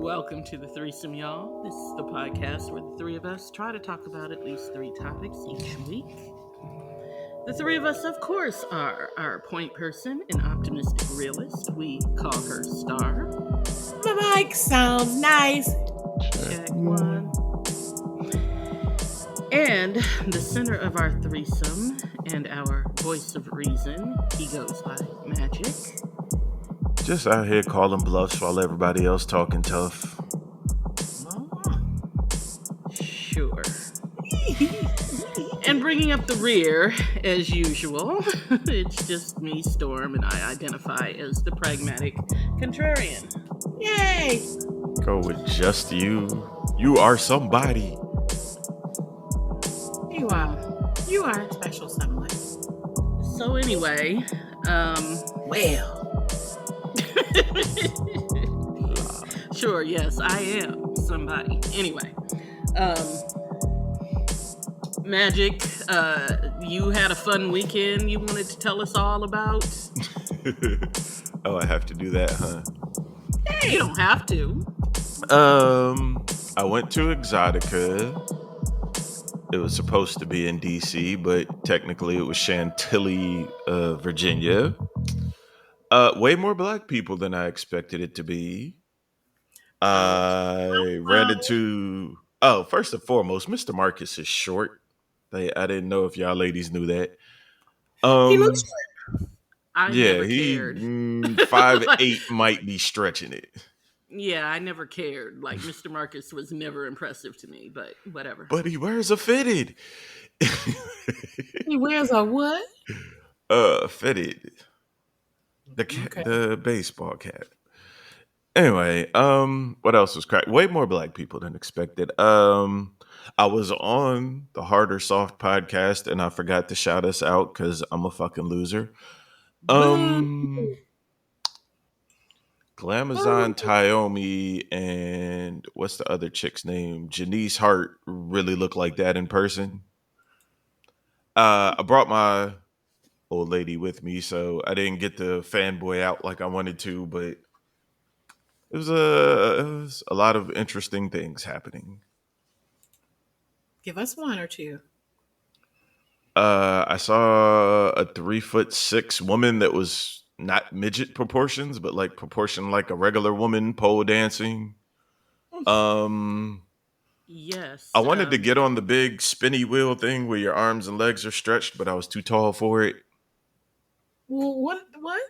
Welcome to the threesome, y'all. This is the podcast where the three of us try to talk about at least three topics each week. The three of us, of course, are our point person, an optimistic realist. We call her Star. My mic sounds nice. Check one. And the center of our threesome and our voice of reason, he goes by Magic. Just out here calling bluffs while everybody else talking tough. Sure. And bringing up the rear, as usual, it's just me, Storm, and I identify as the pragmatic contrarian. Yay! Go with just you. You are somebody. You are special somewhat. So anyway, Well. Sure, yes, I am somebody. Anyway, Magic, you had a fun weekend you wanted to tell us all about? Oh, I have to do that, huh? Hey, you don't have to. I went to Exxxotica. It was supposed to be in DC, but technically it was Chantilly, Virginia. Way more black people than I expected it to be. I ran into... Oh, first and foremost, Mr. Marcus is short. I didn't know if y'all ladies knew that. He looks I never cared. 5'8" might be stretching it. Yeah, I never cared. Like, Mr. Marcus was never impressive to me, but whatever. But he wears a fitted. He wears a what? Fitted. Okay. The baseball cap. Anyway, what else was crack? Way more black people than expected. I was on the Hard or Soft podcast and I forgot to shout us out because I'm a fucking loser. Glamazon Tayomi and what's the other chick's name? Janice Hart really look like that in person. I brought my old lady with me, so I didn't get to fanboy out like I wanted to, but it was a lot of interesting things happening. Give us one or two. I saw a 3'6" woman that was not midget proportions, but like proportion like a regular woman pole dancing. Yes. I wanted to get on the big spinny wheel thing where your arms and legs are stretched, but I was too tall for it. Well, what? What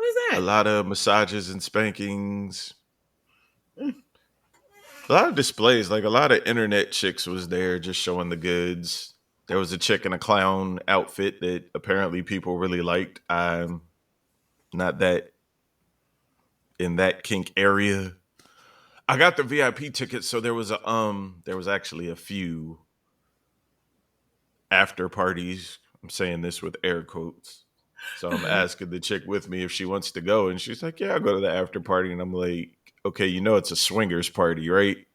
is that? A lot of massages and spankings. A lot of displays, like a lot of internet chicks was there just showing the goods. There was a chick in a clown outfit that apparently people really liked. I'm not that in that kink area. I got the VIP ticket, so there was actually a few after parties. I'm saying this with air quotes. So I'm asking the chick with me if she wants to go, and she's like, "Yeah, I'll go to the after party." And I'm like, "Okay, you know it's a swingers party, right?"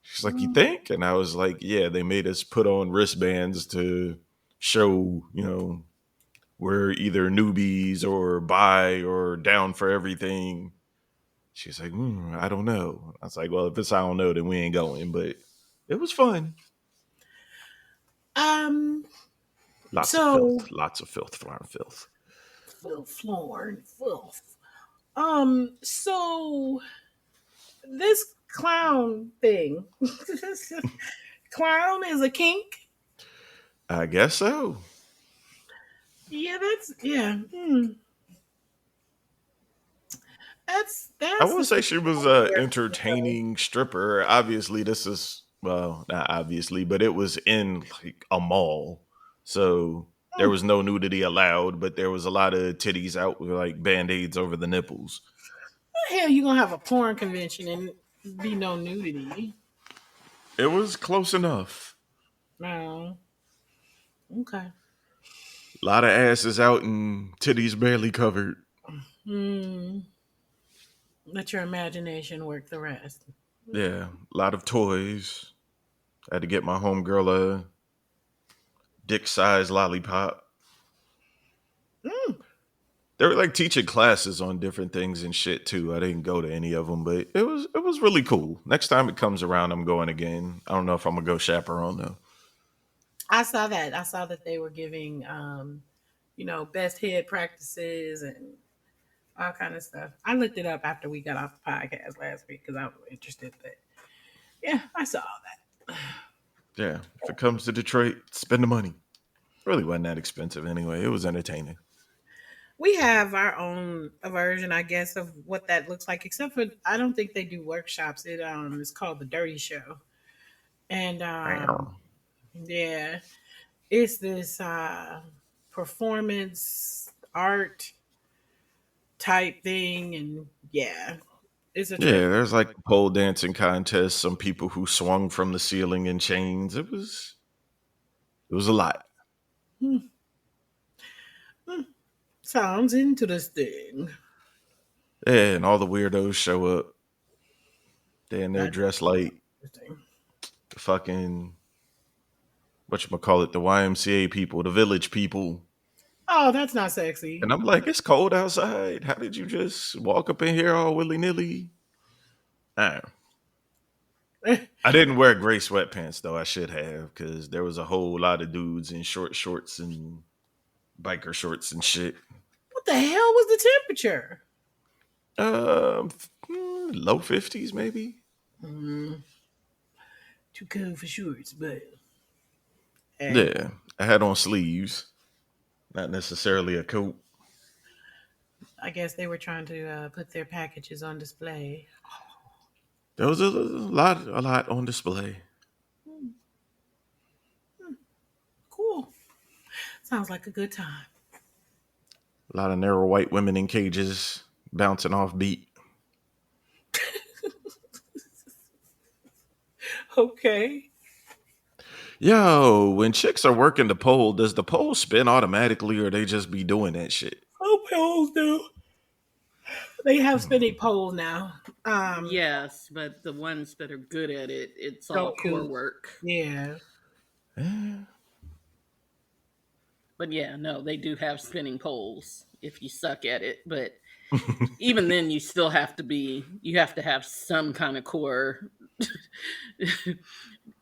She's like, "You think?" And I was like, "Yeah, they made us put on wristbands to show, we're either newbies or bi or down for everything." She's like, "I don't know." I was like, "Well, if it's I don't know, then we ain't going." But it was fun. Lots of filth, floor filth. Floor and filth. So this clown thing. Clown is a kink? I guess so. Yeah, that's That's I won't say she was an entertaining stripper. Obviously, this is, well, not obviously, but it was in like a mall. So there was no nudity allowed, but there was a lot of titties out with like band-aids over the nipples. How the hell you gonna have a porn convention and be no nudity? It was close enough. No. Okay. A lot of asses out and titties barely covered. Let your imagination work the rest. Yeah, a lot of toys. I had to get my homegirl a dick-sized lollipop. They were like teaching classes on different things and shit too. I didn't go to any of them, but it was really cool. Next time it comes around, I'm going again. I don't know if I'm gonna go chaperone though. I saw that. I saw that they were giving, best head practices and all kind of stuff. I looked it up after we got off the podcast last week because I was interested. But yeah, I saw all that. Yeah, if it comes to Detroit, spend the money. Really wasn't that expensive anyway. It was entertaining. We have our own version, I guess, of what that looks like. Except for I don't think they do workshops. It is called the Dirty Show, and Wow. yeah, it's this performance art type thing, and yeah, it's a trip. Yeah, there's like a pole dancing contest. Some people who swung from the ceiling in chains. It was a lot. Hmm. Hmm. Sounds interesting. Yeah, and all the weirdos show up. They're That dressed like interesting. the fucking whatchamacallit, the YMCA people, the village people. Oh, that's not sexy. And I'm like, it's cold outside. How did you just walk up in here all willy nilly? I didn't wear gray sweatpants though. I should have, because there was a whole lot of dudes in short shorts and biker shorts and shit. What the hell was the temperature? Low 50s maybe. Mm, too cold for shorts, but hey, Yeah, I had on sleeves, not necessarily a coat. I guess they were trying to put their packages on display. There was a lot on display. Hmm, cool. Sounds like a good time. A lot of narrow white women in cages bouncing off beat. Okay. Yo, when chicks are working the pole, does the pole spin automatically or they just be doing that shit? Oh, poles do. They have spinning poles now. Yes, but the ones that are good at it, it's all Don't core you? work. Yeah. Eh. But yeah, no, they do have spinning poles if you suck at it. But even then, you have to have some kind of core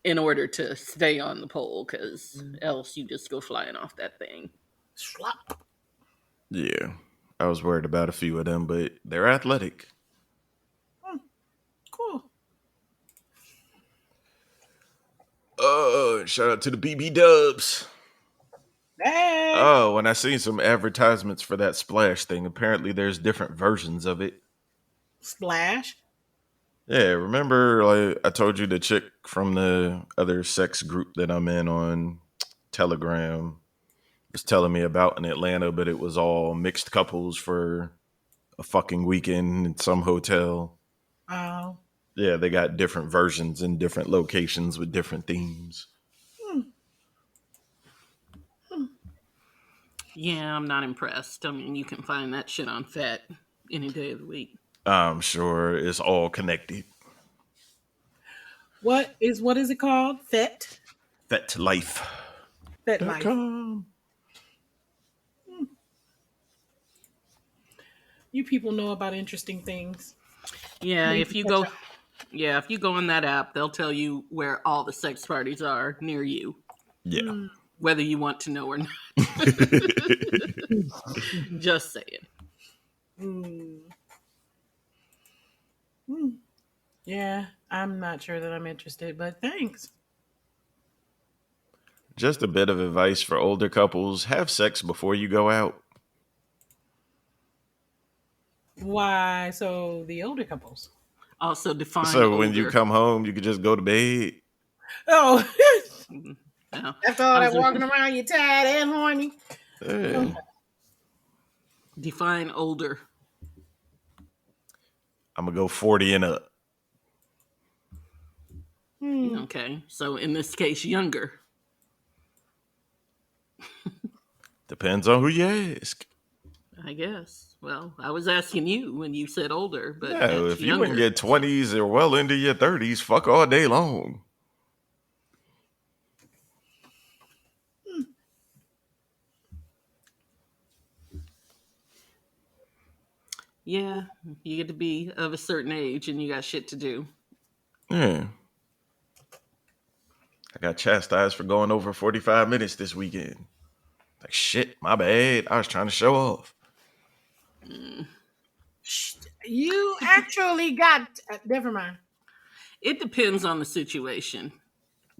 in order to stay on the pole, because else you just go flying off that thing. Slop. Yeah, I was worried about a few of them, but they're athletic. Hmm, cool. Oh, shout out to the BB Dubs. Hey. Oh, when I seen some advertisements for that splash thing, apparently there's different versions of it. Splash. Yeah, remember like I told you the chick from the other sex group that I'm in on Telegram was telling me about in Atlanta, but it was all mixed couples for a fucking weekend in some hotel. Oh. Yeah, they got different versions in different locations with different themes. Hmm, hmm. Yeah, I'm not impressed. I mean, you can find that shit on Fat any day of the week. I'm sure it's all connected. What is it called? FetLife.com. Fet life. You people know about interesting things. Yeah, Need if to you catch go, up. yeah, if you go on that app, they'll tell you where all the sex parties are near you, Yeah. Hmm. whether you want to know or not. Just saying. Hmm. Hmm. Yeah, I'm not sure that I'm interested, but thanks. Just a bit of advice for older couples: have sex before you go out. Why? So the older couples. Also, define So when you older. come home, you can just go to bed. Oh, Mhm. No, after all I that was walking around, you're tired and horny. Yeah. Okay. define older. I'm gonna go 40 and up. Hmm. Okay, so in this case, younger. Depends on who you ask. I guess. Well, I was asking you when you said older, but No, that's if you in younger. your 20s or well into your 30s, fuck all day long. Yeah, you get to be of a certain age and you got shit to do. Yeah. I got chastised for going over 45 minutes this weekend. Like, shit, my bad. I was trying to show off. Mm. You actually got. Never mind. It depends on the situation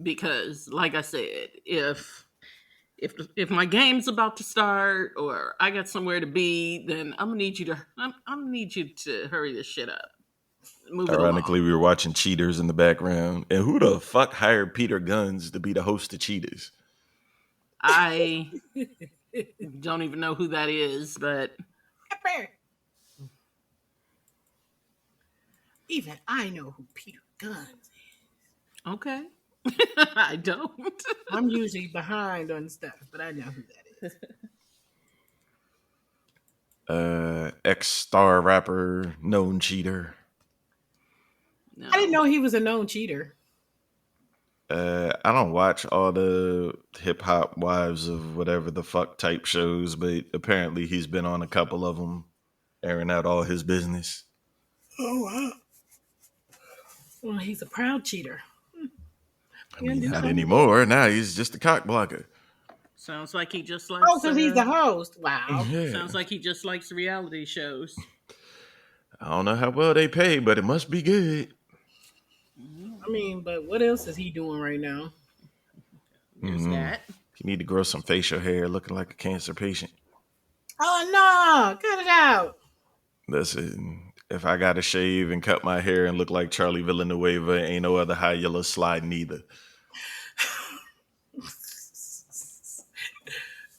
because, like I said, if my game's about to start or I got somewhere to be, then I'm gonna need you to hurry this shit up. Move it Ironically, along. we were watching Cheaters in the background. And who the fuck hired Peter Guns to be the host of Cheaters? I don't even know who that is, but Even I know who Peter Guns is. okay. I don't. I'm usually behind on stuff, but I know who that is. Ex-star rapper, known cheater. No. I didn't know he was a known cheater. I don't watch all the hip hop wives of whatever the fuck type shows, but apparently he's been on a couple of them, airing out all his business. Oh wow. Well, he's a proud cheater. I You mean, do not something. anymore. Now he's just a cock blocker. Sounds like he just Oh, likes. because he's the host. Wow. Yeah. Sounds like he just likes reality shows. I don't know how well they pay, but it must be good. I mean, but what else is he doing right now? There's that. You need to grow some facial hair, looking like a cancer patient. Oh no! Cut it out. Listen, if I got to shave and cut my hair and look like Charlie Villanueva, ain't no other high yellow sliding either.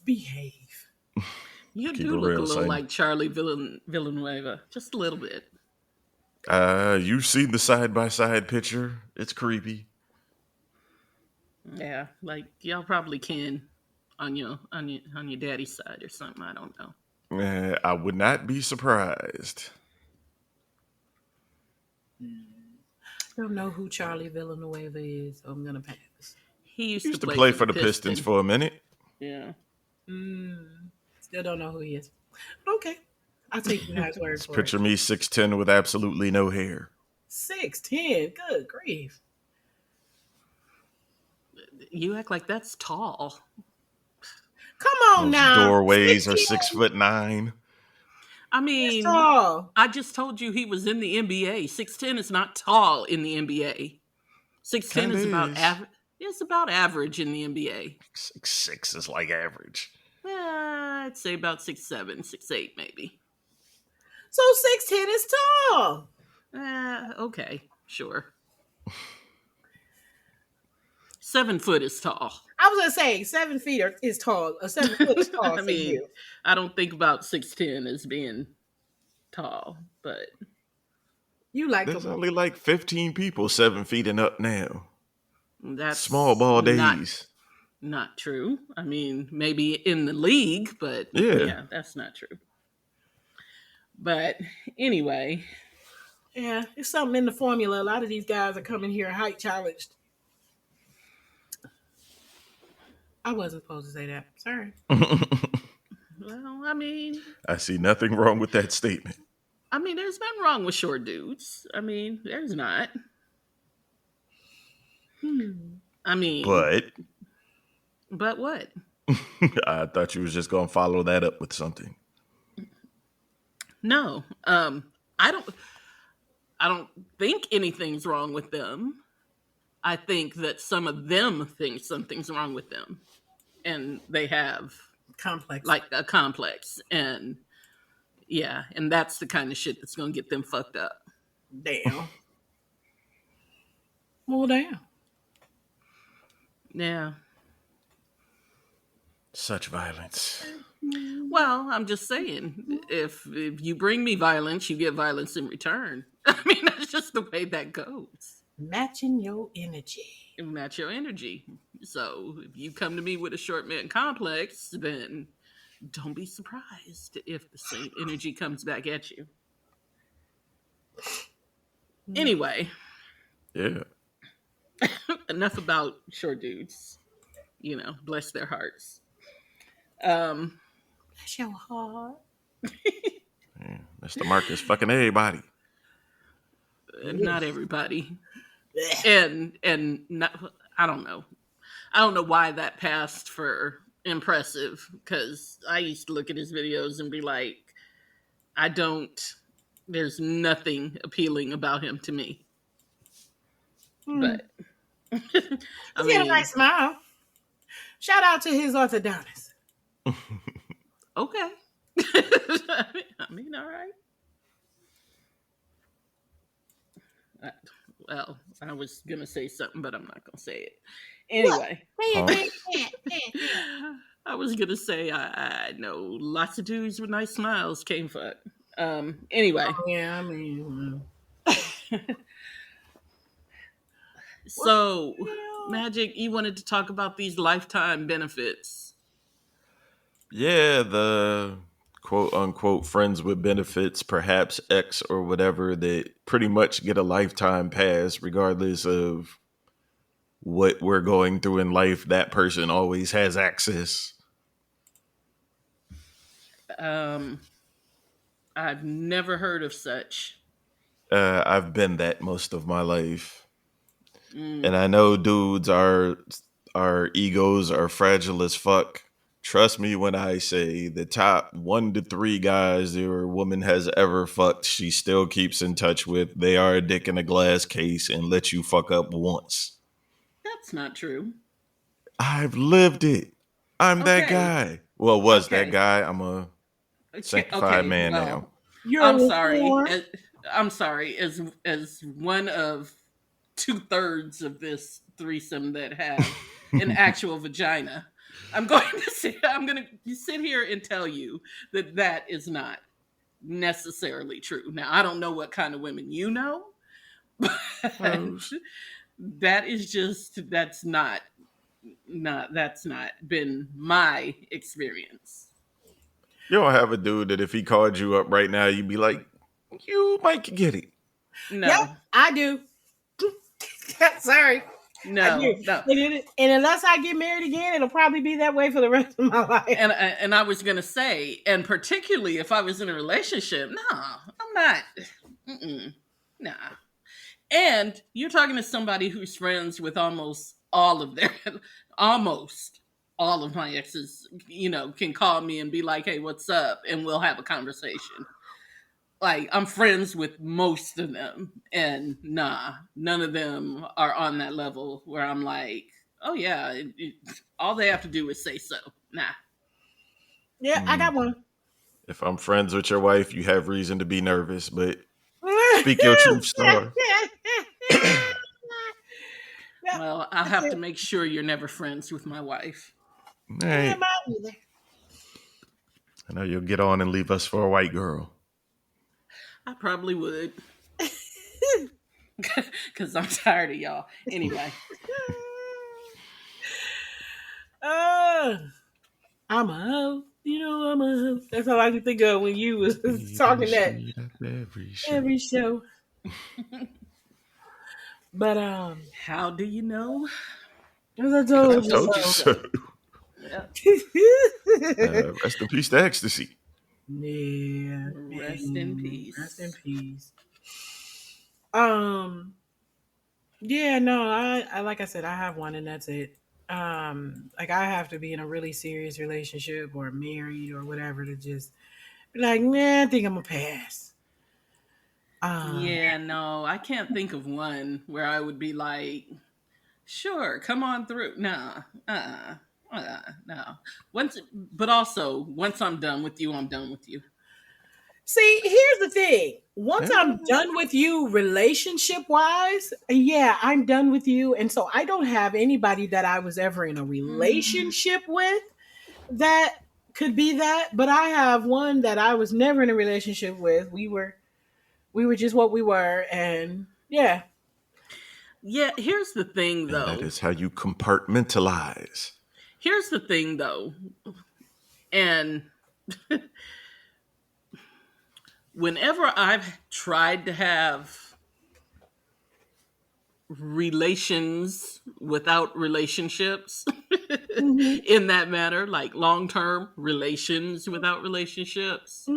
Behave. You Keep do it look real, a little son. like Charlie Villanueva, just a little bit. You've seen the side-by-side picture. It's creepy. Yeah, like y'all probably can on your daddy's side or something. I don't know. I would not be surprised. Don't know who Charlie Villanueva is, so I'm gonna pass. He Used to play for the Pistons for a minute. Yeah. Still don't know who he is. Okay, I'll take you guys' word Just for picture it. me 6'10" with absolutely no hair. 6'10". Good grief. You act like that's tall. Come on Those now. doorways are 6'10" 6'9". I is mean, tall. I just told you he was in the NBA. 6'10" is not tall in the NBA. 6'10" Kinda is about is. average. It's about average in the NBA. 6'6" is like average. I'd say about 6'7", 6'8", maybe. So 6'10" is tall. Okay, sure. 7 foot is tall. I was gonna say 7 feet is tall. 7 foot is tall I for mean, you. I don't think about 6'10" as being tall, but You like There's him. only like 15 people 7 feet and up now. that's Small ball days. not true. I mean, maybe in the league, but Yeah. that's not true. But anyway, Yeah, it's something in the formula. A lot of these guys are coming here height challenged. I wasn't supposed to say that. Sorry. well, I mean, I see nothing wrong with that statement. there's nothing wrong with short dudes. I mean, there's not. I mean, but what? I thought you was just gonna follow that up with something. No, I don't think anything's wrong with them. I think that some of them think something's wrong with them, and they have Complex. like a complex, and and that's the kind of shit that's gonna get them fucked up. Damn. Well, damn. Yeah. Such violence. Well, I'm just saying, if you bring me violence, you get violence in return. I mean, that's just the way that goes. Matching your energy. Match your energy. So if you come to me with a short man complex, then don't be surprised if the same energy comes back at you. Anyway, Yeah. enough about short dudes. Bless their hearts. Bless your heart. Yeah. Mr. Marcus fucking everybody. Not everybody. And not, I don't know. I don't know why that passed for impressive, because I used to look at his videos and be like, I don't, there's nothing appealing about him to me. But, I He had a mean, nice smile. Shout out to his orthodontist. okay. I mean, all right. Well, I was going to say something, but I'm not going to say it. Anyway. I was going to say, I know lots of dudes with nice smiles can't fuck. Anyway. Oh, yeah, I mean. So, Magic, you wanted to talk about these lifetime benefits. Yeah, the quote unquote friends with benefits, perhaps X or whatever, that pretty much get a lifetime pass regardless of what we're going through in life. That person always has access. I've never heard of such. I've been that most of my life. And I know dudes our egos are fragile as fuck. Trust me when I say the top 1 to 3 guys your woman has ever fucked, she still keeps in touch with. They are a dick in a glass case and let you fuck up once. That's not true. I've lived it. I'm that guy. Well, was that guy. I'm a sanctified man now. I'm sorry. I'm sorry. As one of 2/3 of this threesome that have an actual vagina, I'm going to sit here and tell you that is not necessarily true. Now, I don't know what kind of women you know, but that's not been my experience. You don't have a dude that if he called you up right now, you'd be like, you might get it. No. Yep, I do. Sorry. No. And unless I get married again, it'll probably be that way for the rest of my life. And I was going to say, and particularly if I was in a relationship, no, I'm not. Nah. And you're talking to somebody who's friends with almost all of my exes, can call me and be like, hey, what's up? And we'll have a conversation. Like, I'm friends with most of them, and none of them are on that level where I'm like, oh yeah, all they have to do is say so. Nah. Yeah, I got one. If I'm friends with your wife, you have reason to be nervous, but speak your truth, star. Well, I'll have to make sure you're never friends with my wife. Hey. I know you'll get on and leave us for a white girl. I probably would. Because I'm tired of y'all. Anyway. I'm a hoe. I'm a hoe. That's all I can think of when you was talking that. Every show. But how do you know? As I told you so. Rest in peace to ecstasy. Yeah. Rest in peace. Rest in peace. Yeah, no, I like I said, I have one and that's it. Like I have to be in a really serious relationship or married or whatever to just be like, nah, I think I'm gonna pass. Yeah, no, I can't think of one where I would be like, sure, come on through. No. But also, once I'm done with you, I'm done with you. See, here's the thing. Once I'm done with you relationship-wise, yeah, I'm done with you. And so I don't have anybody that I was ever in a relationship with that could be that. But I have one that I was never in a relationship with. We were just what we were. And yeah. Yeah, here's the thing, though. And that is how you compartmentalize. Here's the thing, though. And whenever I've tried to have relations without relationships in that matter, like long-term relations without relationships,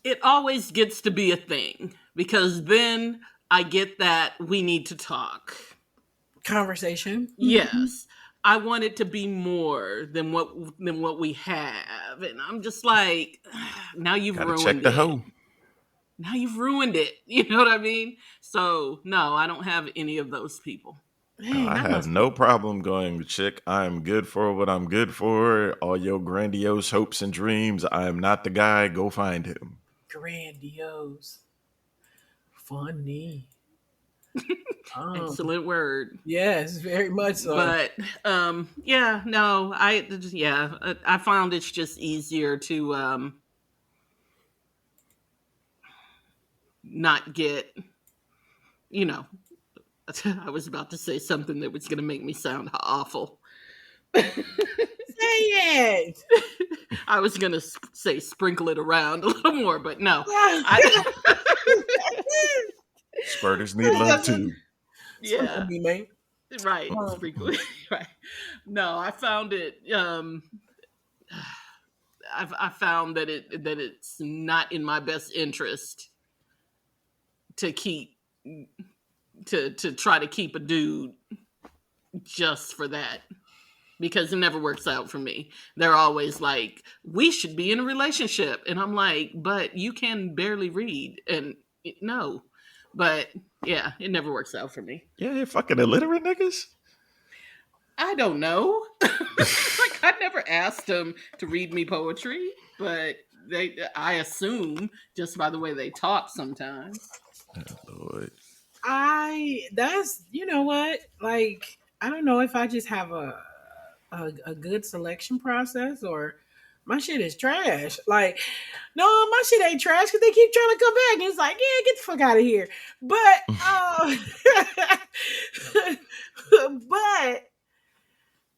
it always gets to be a thing because then I get that we need to talk. Conversation. Yes. I want it to be more than what we have. And I'm just like, now you've Gotta check ruined the it. hoe. Now you've ruined it. You know what I mean? So no, I don't have any of those people. Dang, I that have must be no problem going, chick. I am good for what I'm good for. All your grandiose hopes and dreams. I am not the guy. Go find him. grandiose. Funny. Excellent word. Yes, very much so. But yeah, no, I found it's just easier to not get, you know, I was about to say something that was going to make me sound awful. Say it. I was going to say sprinkle it around a little more, but no. Squirters need love too. Sprinkle Yeah, me, man. right. Sprinkle it. Right. No, I found it. I found that it's not in my best interest to keep to try to keep a dude just for that, because it never works out for me. They're always like, we should be in a relationship, and I'm like, but you can barely read, and no. But yeah, it never works out for me. Yeah, you fucking illiterate niggas. I don't know. Like, I never asked them to read me poetry, but I assume just by the way they talk sometimes. Oh, Lord. That's, you know what? Like, I don't know if I just have a good selection process or my shit is trash. Like, no, my shit ain't trash because they keep trying to come back. And it's like, yeah, get the fuck out of here. But, but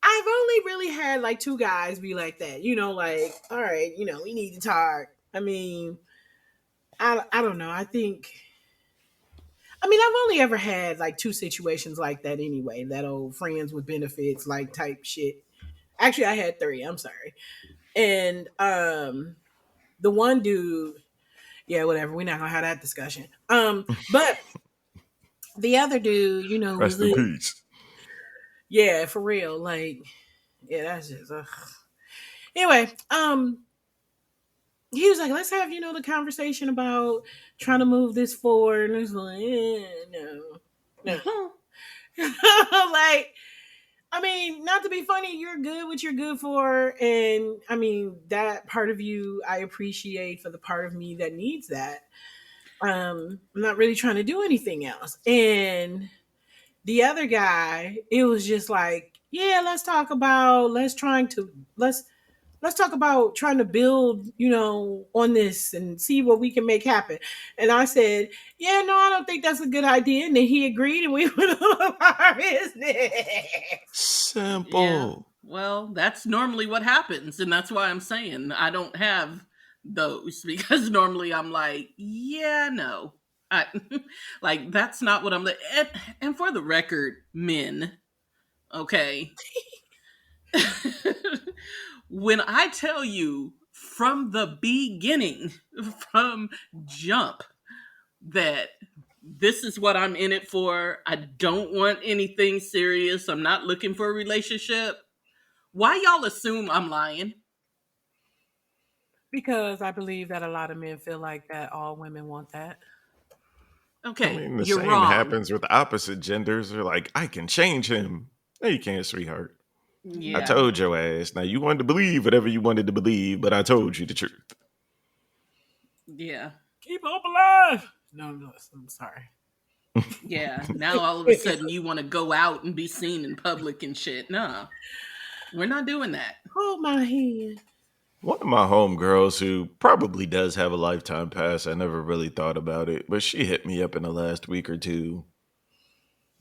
I've only really had like two guys be like that. You know, like, all right, you know, we need to talk. I mean, I don't know. I mean, I've only ever had like two situations like that anyway. That old friends with benefits like type shit. Actually, I had three. I'm sorry. And the one dude, yeah, whatever. We're not gonna have that discussion. But the other dude, you know, was Rest in like, peace. yeah, for real. Like, yeah, that's just. Anyway, he was like, let's have, you know, the conversation about trying to move this forward. And it's like, no. Like, I mean, not to be funny, you're good what you're good for. And I mean, that part of you I appreciate for the part of me that needs that. I'm not really trying to do anything else. And the other guy, it was just like, yeah, let's talk about trying to build, you know, on this and see what we can make happen. And I said, yeah, no, I don't think that's a good idea. And then he agreed and we went on our business. Yeah. Simple. Well, that's normally what happens, and that's why I'm saying I don't have those because normally I'm like, yeah, no. I, like that's not what I'm like. And for the record, men, okay. When I tell you from the beginning, from jump, that this is what I'm in it for, I don't want anything serious, I'm not looking for a relationship, why y'all assume I'm lying? Because I believe that a lot of men feel like that all women want that. I Okay, mean, the you're same wrong. happens with opposite genders. They're like, I can change him. No, you can't, sweetheart. I Yeah. told your ass. Now, you wanted to believe whatever you wanted to believe, but I told you the truth. Yeah. Keep hope alive. No, I'm sorry. Yeah. Now all of a sudden you want to go out and be seen in public and shit. Nah, we're not doing that. Hold my hand. One of my homegirls who probably does have a lifetime pass, I never really thought about it, but she hit me up in the last week or two.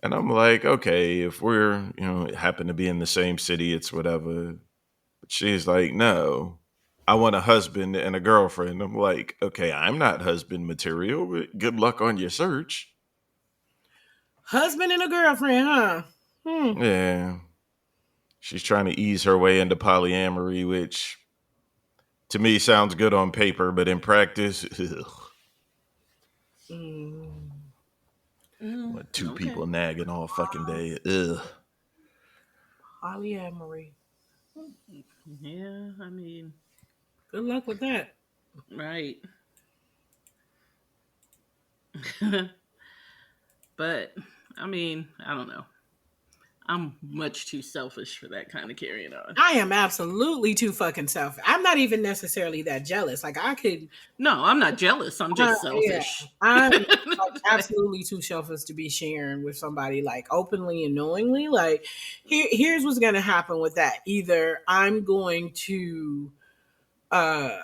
And I'm like, okay, if we're, happen to be in the same city, it's whatever. But she's like, no, I want a husband and a girlfriend. I'm like, okay, I'm not husband material, but good luck on your search. Husband and a girlfriend, huh? Yeah. She's trying to ease her way into polyamory, which To me, sounds good on paper, but in practice, Mm. what, two Okay. people nagging all fucking day. Ugh. Polyamory. Yeah, I mean, Good luck with that. right. But I mean, I don't know. I'm much too selfish for that kind of carrying on. I am absolutely too fucking selfish. I'm not even necessarily that jealous. Like I could, No, I'm not jealous. I'm just yeah, selfish. I'm like absolutely too selfish to be sharing with somebody like openly and knowingly. Like, here's what's gonna happen with that. Either I'm going to, uh,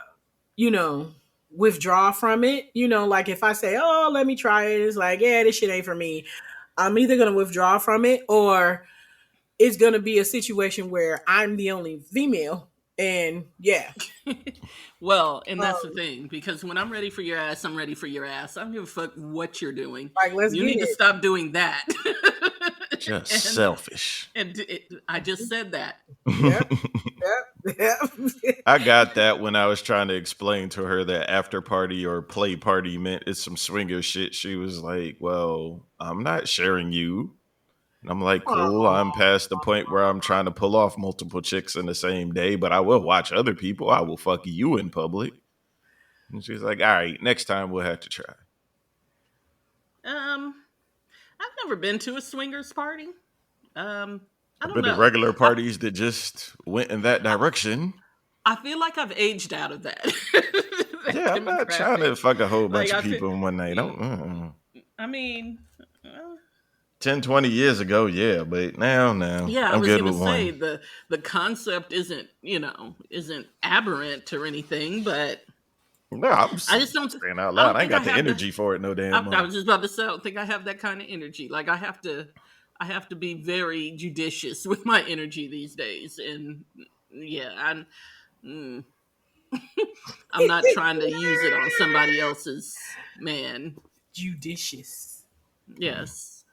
you know, withdraw from it. You know, like if I say, "Oh, let me try it," it's like, yeah, this shit ain't for me. I'm either gonna withdraw from it or it's gonna be a situation where I'm the only female, and yeah, Well, and that's the um, thing, because when I'm ready for your ass, I'm ready for your ass. I don't give a fuck what you're doing. like let's You get need to it. stop doing that. Just and selfish. I just said that. Yep, yep, yep. I got that when I was trying to explain to her that after party or play party meant it's some swinger shit. She was like, "Well, I'm not sharing you." And I'm like, "Cool. Aw. I'm past the point where I'm trying to pull off multiple chicks in the same day, but I will watch other people. I will fuck you in public." And she's like, "All right, next time we'll have to try." Um, I've never been to a swingers party. Um, I I've don't been to know. regular parties that just went in that direction. I feel like I've aged out of that that Yeah, I'm not trying to demographic. fuck a whole Like bunch of I feel, people in one night. Don't. I mean, uh, 10, 20 years ago, yeah, but now, yeah, I I'm was good gonna with say one. the concept isn't aberrant or anything, but No, I'm I just don't. saying out I loud. don't I ain't think I got the have the. energy for it no damn I more. was just about to say, I don't think I have that kind of energy. Like I have to. I have to be very judicious with my energy these days, and yeah, mm, I'm not trying to use it on somebody else's man. Judicious. Yes.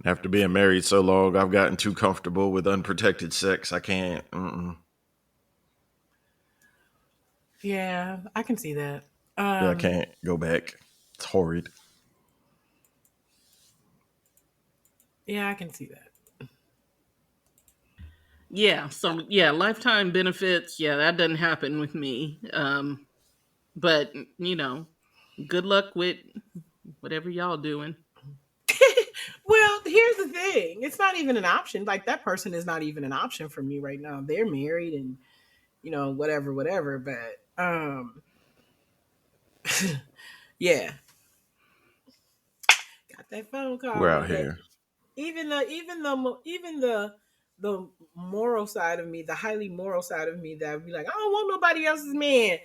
After being married so long, I've gotten too comfortable with unprotected sex. I can't. Yeah, I can see that. Yeah, I Um, can't go back. It's horrid. yeah, I can see that. Yeah. So yeah, lifetime benefits. Yeah, that doesn't happen with me. But good luck with whatever y'all doing. Well, here's the thing. It's not even an option. Like that person is not even an option for me right now. They're married and whatever, whatever. But yeah, got that phone call We're out today. here. Even the moral side of me, the highly moral side of me, that would be like, I don't want nobody else's man.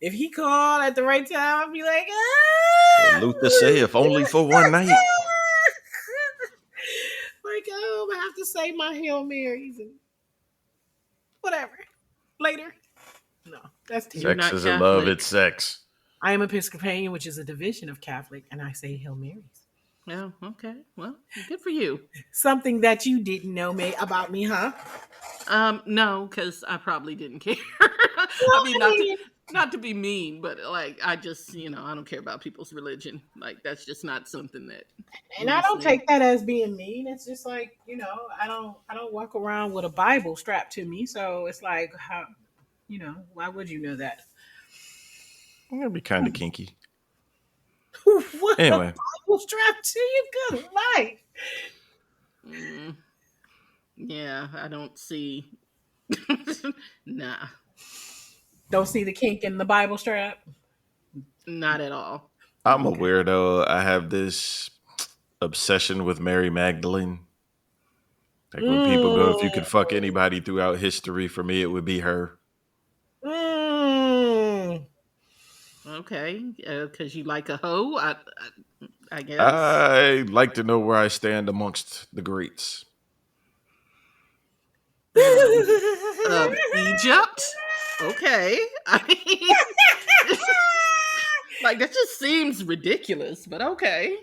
If he called at the right time, I'd be like, What ah, Luther say, if only for one night. like, oh, I have to say my Hail Marys and whatever later. No, that's You're terrible. Sex not isn't love, Catholic. it's sex. I am Episcopalian, which is a division of Catholic, and I say Hail Marys. Oh, okay. Well, good for you. Something that you didn't know about me, huh? No, because I probably didn't care. I Well, mean, I mean, not to be mean, but like I just, I don't care about people's religion. Like that's just not something that and I don't honestly. take that as being mean. It's just like, I don't walk around with a Bible strapped to me, so it's like, how, why would you know that? It'd be kind of kinky. What a Anyway, Bible strapped to you? Good life. Mm, yeah, I don't see. Nah, Don't see the kink in the Bible strap. not at all. I'm a Okay. weirdo. I have this obsession with Mary Magdalene. Like when people go, if you Mm, could fuck anybody throughout history, for me, it would be her. mm. Okay, because you like a hoe, I guess. I like to know where I stand amongst the greats. Um, of Egypt. Okay, I mean, like that just seems ridiculous, but okay.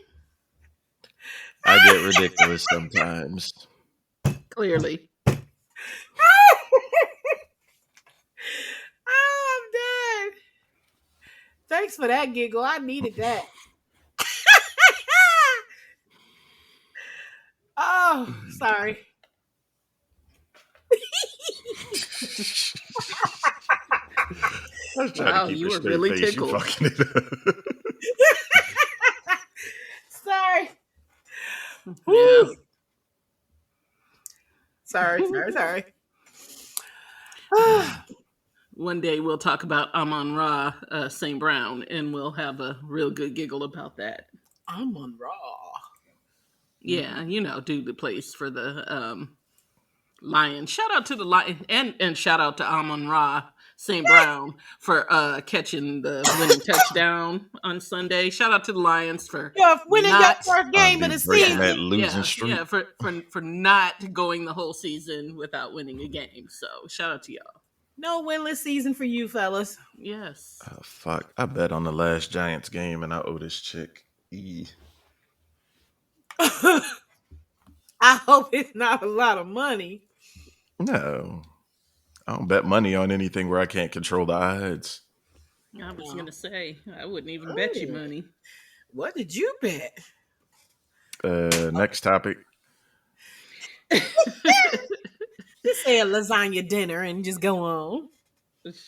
I get ridiculous sometimes. Clearly, Thanks for that giggle. I needed that. Oh, sorry. I was trying to Wow, keep you a were straight really face. You tickled. fucking it up. Sorry. Yeah. Woo. Sorry. One day we'll talk about Amon Ra, St. Brown, and we'll have a real good giggle about that. I'm on Raw. Yeah, dude that plays for the Lions. Shout out to the Lion and shout out to Amon Ra, St. Brown for catching the winning touchdown on Sunday. Shout out to the Lions for Yeah, winning your not first game of the Dude, breaking that season. losing streak. for not going the whole season without winning a game. So shout out to y'all. No winless season for you, fellas. Yes. Oh, fuck. I bet on the last Giants game and I owe this chick. I hope it's not a lot of money. No. I don't bet money on anything where I can't control the odds. I was gonna say I wouldn't even bet you money. What did you bet? Next topic. Just say a lasagna dinner and just go on.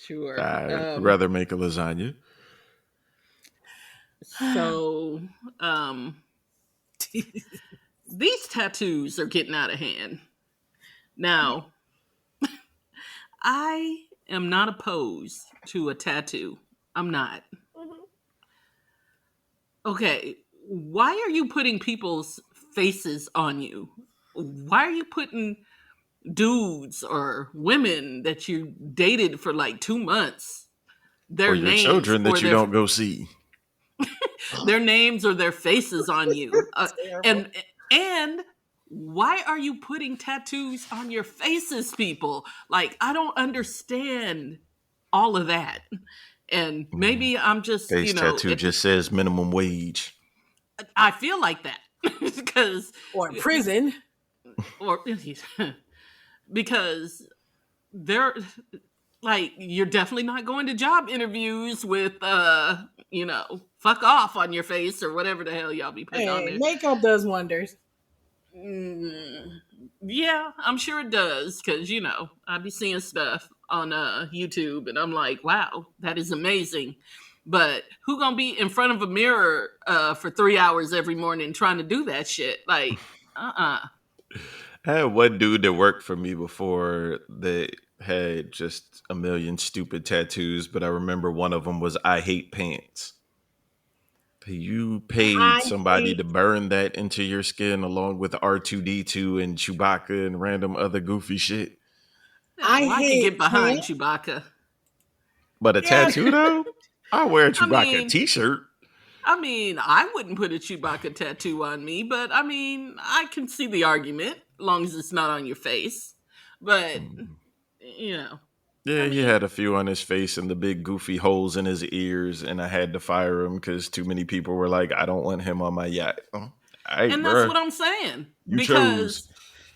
Sure. I'd rather make a lasagna. So, these tattoos are getting out of hand. Now, I am not opposed to a tattoo. I'm not. Okay, why are you putting people's faces on you? Why are you putting dudes or women that you dated for like 2 months, their Or your names children or that you don't go see. their names or their faces on you? Terrible. And why are you putting tattoos on your faces, people? Like, I don't understand all of that. And maybe I'm just, Face tattoo just says minimum wage. I feel like that because Or prison. or because they're like, you're definitely not going to job interviews with fuck off on your face or whatever the hell y'all be putting on there. Makeup does wonders. Yeah, I'm sure it does because I be seeing stuff on YouTube and I'm like, wow, that is amazing. But who gonna be in front of a mirror for 3 hours every morning trying to do that shit? Like, I had one dude that worked for me before that had just a million stupid tattoos, but I remember one of them was "I hate pants." You paid somebody to burn that into your skin along with R2D2 and Chewbacca and random other goofy shit. I can get behind Chewbacca. But a tattoo though? I wear a Chewbacca t-shirt. I wouldn't put a Chewbacca tattoo on me, but I can see the argument as long as it's not on your face. But Yeah, he had a few on his face and the big goofy holes in his ears, and I had to fire him because too many people were like, "I don't want him on my yacht." And that's what I'm saying. Chose.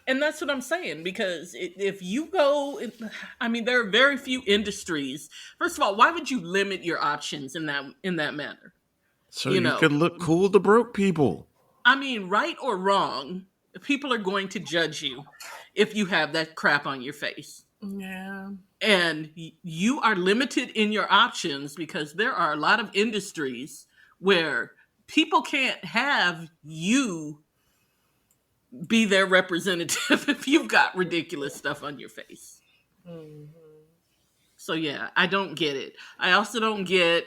And that's what I'm saying because if you go, there are very few industries. First of all, why would you limit your options in that manner? So you could look cool to broke people. Right or wrong, people are going to judge you if you have that crap on your face. Yeah. And you are limited in your options because there are a lot of industries where people can't have you be their representative if you've got ridiculous stuff on your face. Mm-hmm. So yeah, I don't get it. I also don't get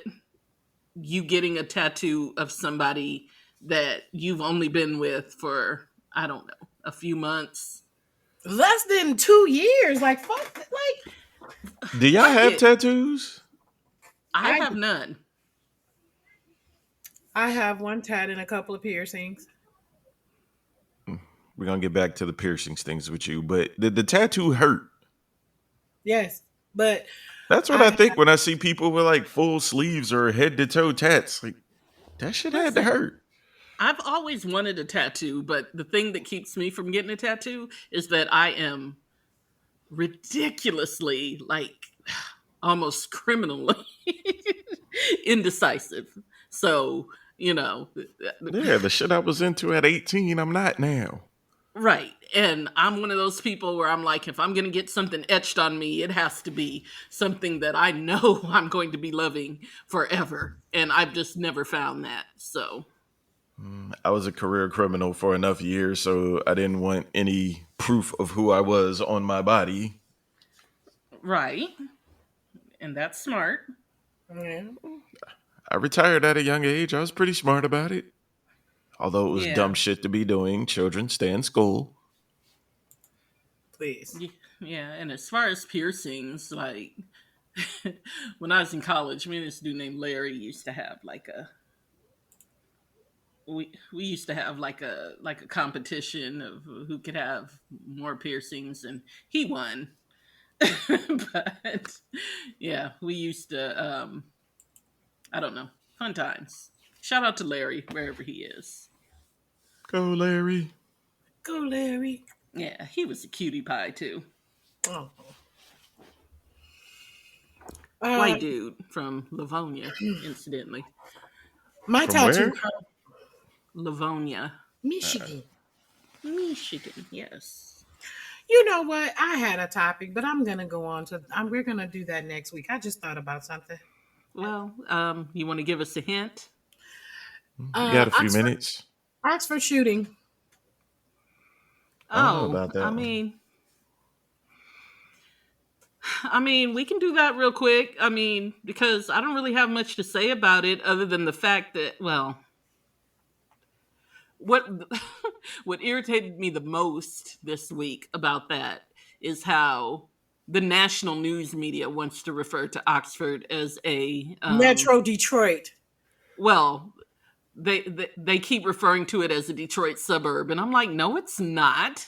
you getting a tattoo of somebody that you've only been with for, I don't know, a few months. Less than 2 years. Like, fuck. Like, do y'all have tattoos? I have none. I have one tat and a couple of piercings. We're going to get back to the piercings things with you, but did the tattoo hurt? Yes, but... That's what I think when I see people with like full sleeves or head to toe tats. Like, that shit had to hurt. I've always wanted a tattoo, but the thing that keeps me from getting a tattoo is that I am ridiculously, like, almost criminally indecisive. So, Yeah, the shit I was into at 18, I'm not now. right. And I'm one of those people where I'm like, if I'm going to get something etched on me, it has to be something that I know I'm going to be loving forever. And I've just never found that. So, I was a career criminal for enough years, so I didn't want any proof of who I was on my body. right. And that's smart. Yeah. I retired at a young age. I was pretty smart about it. Although it was Yeah. dumb shit to be doing. Children stay in school. Please. Yeah. And as far as piercings, like when I was in college, me and this dude named Larry used to have like a we used to have like a competition of who could have more piercings, and he won. But yeah, we used to I don't know, fun times. Shout out to Larry wherever he is. Go, Larry. Go, Larry. Yeah, he was a cutie pie too. Oh. White dude from Livonia, incidentally. My From tattoo. where? Livonia, Michigan. Michigan. Yes. You know what? I had a topic, but I'm gonna go on to. We're gonna do that next week. I just thought about something. Well, you want to give us a hint? You got a few Oxford, minutes. Oxford shooting. I don't know Oh, about that one. I mean, we can do that real quick. I mean, because I don't really have much to say about it other than the fact that, well, what what irritated me the most this week about that is how the national news media wants to refer to Oxford as a Metro Detroit. well, they keep referring to it as a Detroit suburb, and I'm like, no, it's not.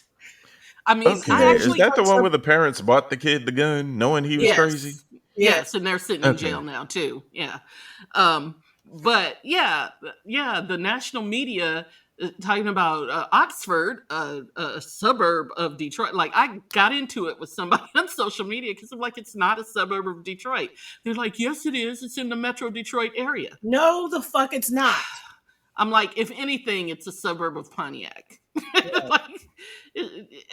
I mean, I Okay, is actually that the one where the parents bought the kid the gun knowing he was crazy? Yes, and they're sitting in Okay. jail now too. Yeah. But yeah, the national media talking about Oxford, a suburb of Detroit. Like, I got into it with somebody on social media because I'm like, it's not a suburb of Detroit. They're like, yes, it is. It's in the Metro Detroit area. No, the fuck, it's not. I'm like, if anything, it's a suburb of Pontiac. Like,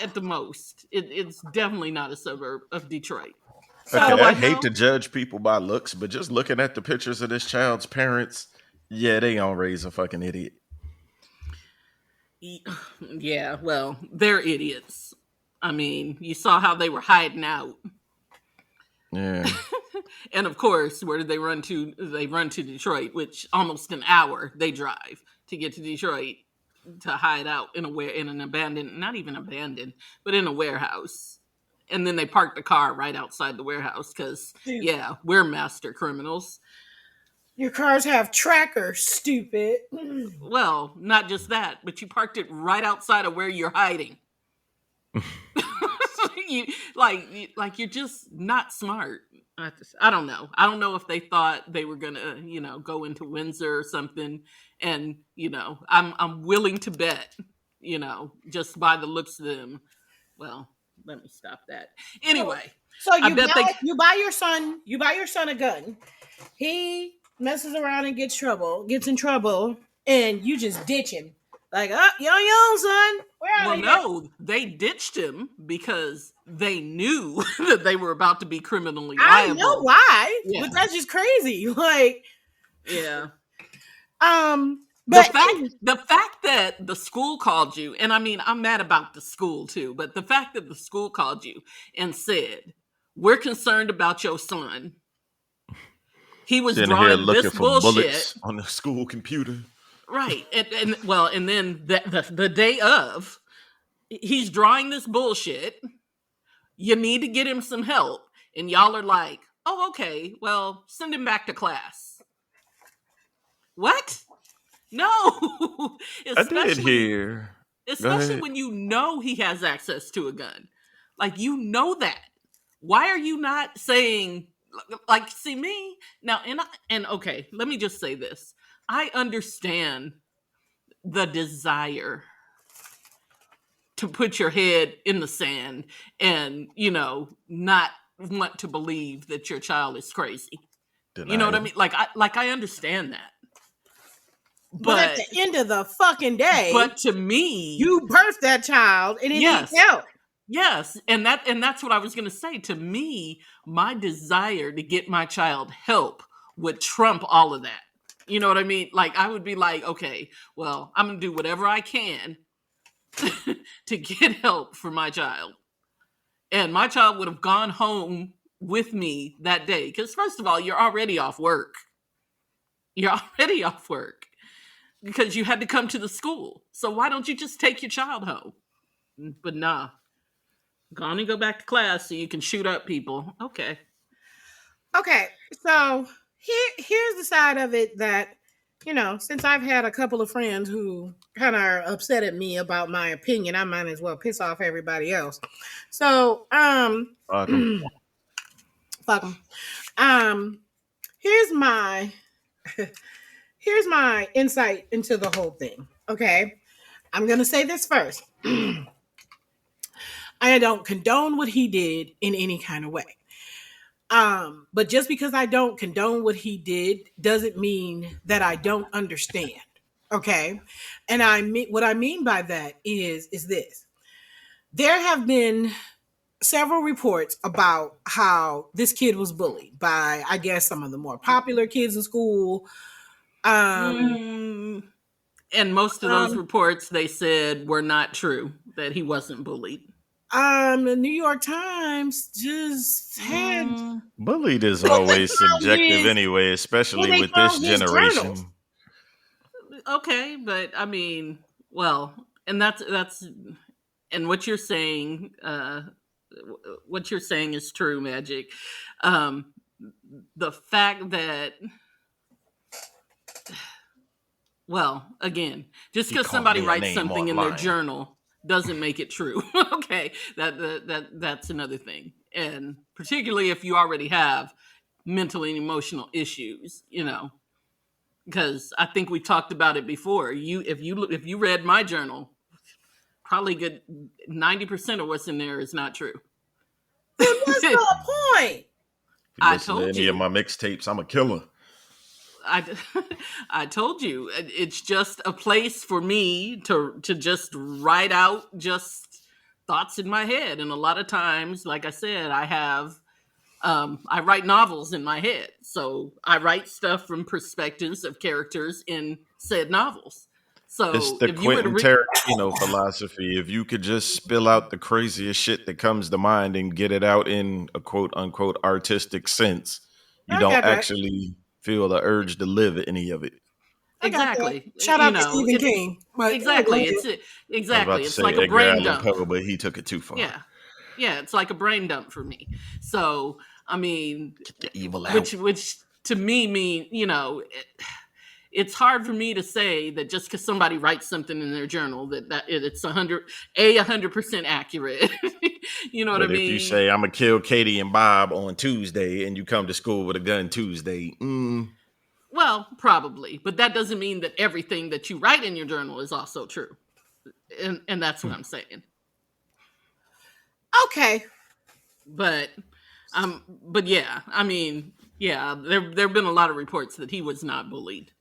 at the most, it's definitely not a suburb of Detroit. So Okay, I I hate know- to judge people by looks, but just looking at the pictures of this child's parents, yeah, they gonna raise a fucking idiot. Yeah, well, they're idiots. I mean, you saw how they were hiding out. Yeah. And of course, where did they run to? They run to Detroit, which almost an hour they drive to get to Detroit to hide out in an abandoned, not even abandoned, but in a warehouse. And then they park the car right outside the warehouse because, yeah, we're master criminals. Your cars have trackers, stupid. Well, not just that, but you parked it right outside of where you're hiding. Like you're just not smart. I don't know. I don't know if they thought they were gonna, go into Windsor or something. And I'm willing to bet, just by the looks of them. Well, let me stop that. Anyway, so you buy your son a gun. He messes around and gets in trouble, and you just ditch him. Like, you're on your own, son. Well, no, they ditched him because they knew that they were about to be criminally liable. I know why, but that's just crazy. Like, yeah. But the fact that the school called you, and I mean, I'm mad about the school too, but the fact that the school called you and said, "We're concerned about your son. He was drawing this bullshit on the school computer." Right. And then the day of, he's drawing this bullshit. You need to get him some help. And y'all are like, oh, okay, well, send him back to class. What? No. I did hear. Especially when you know he has access to a gun. Like, you know that. Why are you not saying, like, see me? Now, and okay, let me just say this. I understand the desire to put your head in the sand and, not want to believe that your child is crazy. You know what I Denial. mean? I understand that. But at the end of the fucking day, but to me, you birthed that child and it needs help. Yes, and that's what I was going to say. To me, my desire to get my child help would trump all of that. You know what I mean? Like, I would be like, okay, well, I'm going to do whatever I can to get help for my child. And my child would have gone home with me that day. Because first of all, you're already off work. You're already off work because you had to come to the school. So why don't you just take your child home? But nah. Go on and go back to class so you can shoot up people. Okay. Okay, so here's the side of it that, since I've had a couple of friends who kind of are upset at me about my opinion, I might as well piss off everybody else. So, Fuck 'em. fuck them. Here's my here's my insight into the whole thing. Okay, I'm gonna say this first. I don't condone what he did in any kind of way. But just because I don't condone what he did doesn't mean that I don't understand. Okay. And what I mean by that is this. There have been several reports about how this kid was bullied by, I guess, some of the more popular kids in school. And most of those reports, they said, were not true, that he wasn't bullied. The New York Times just had bullied is always subjective anyway, especially with this generation. Journals. Okay, but I mean, well, and that's and what you're saying is true, Magic. The fact that, well, again, just because somebody writes something in their journal doesn't make it true. Okay, that's another thing, and particularly if you already have mental and emotional issues, because I think we talked about it before. If you read my journal, probably good 90% of what's in there is not true. What's the point? I told you. Any of my mixtapes, I'm a killer. I told you, it's just a place for me to just write out just thoughts in my head. And a lot of times, like I said, I write novels in my head. So I write stuff from perspectives of characters in said novels. So it's the Quentin Tarantino philosophy. If you could just spill out the craziest shit that comes to mind and get it out in a quote unquote artistic sense, you don't actually feel the urge to live any of it. Exactly. Shout out to Stephen King. Exactly. It's like a brain dump. Poe, but he took it too far. Yeah. It's like a brain dump for me. So I mean, get the evil out. Which to me mean, it's hard for me to say that just because somebody writes something in their journal that it's 100% accurate. You know what I mean? If you say I'm gonna kill Katie and Bob on Tuesday, and you come to school with a gun Tuesday, well, probably, but that doesn't mean that everything that you write in your journal is also true, and that's what I'm saying. Okay, but yeah, I mean, yeah, there've been a lot of reports that he was not bullied.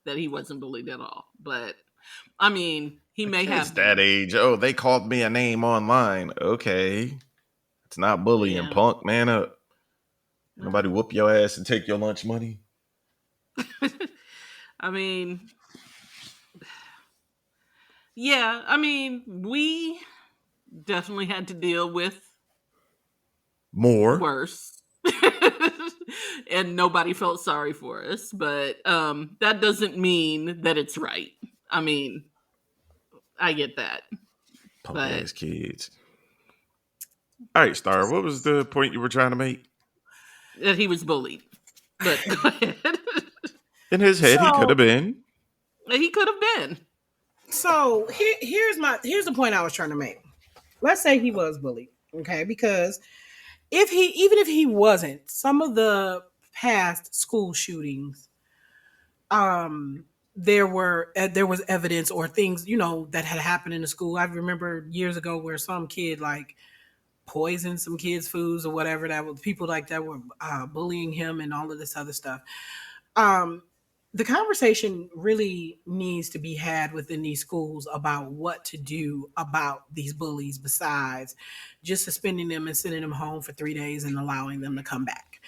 That he wasn't bullied at all. But I mean, he may have that age. Oh, they called me a name online. Okay, it's not bullying, punk. Man up. Nobody whoop your ass and take your lunch money. I mean, yeah. I mean, we definitely had to deal with worse. And nobody felt sorry for us, but that doesn't mean that it's right. I mean, I get that. Punk ass kids. All right, Star, what was the point you were trying to make? That he was bullied. But go ahead. In his head, he could have been. He could have been. So here's the point I was trying to make. Let's say he was bullied, okay? Because even if he wasn't, some of the past school shootings, there was evidence or things, that had happened in the school. I remember years ago where some kid poisoned some kids' foods or whatever. That was people like that were bullying him and all of this other stuff. Um, the conversation really needs to be had within these schools about what to do about these bullies besides just suspending them and sending them home for 3 days and allowing them to come back.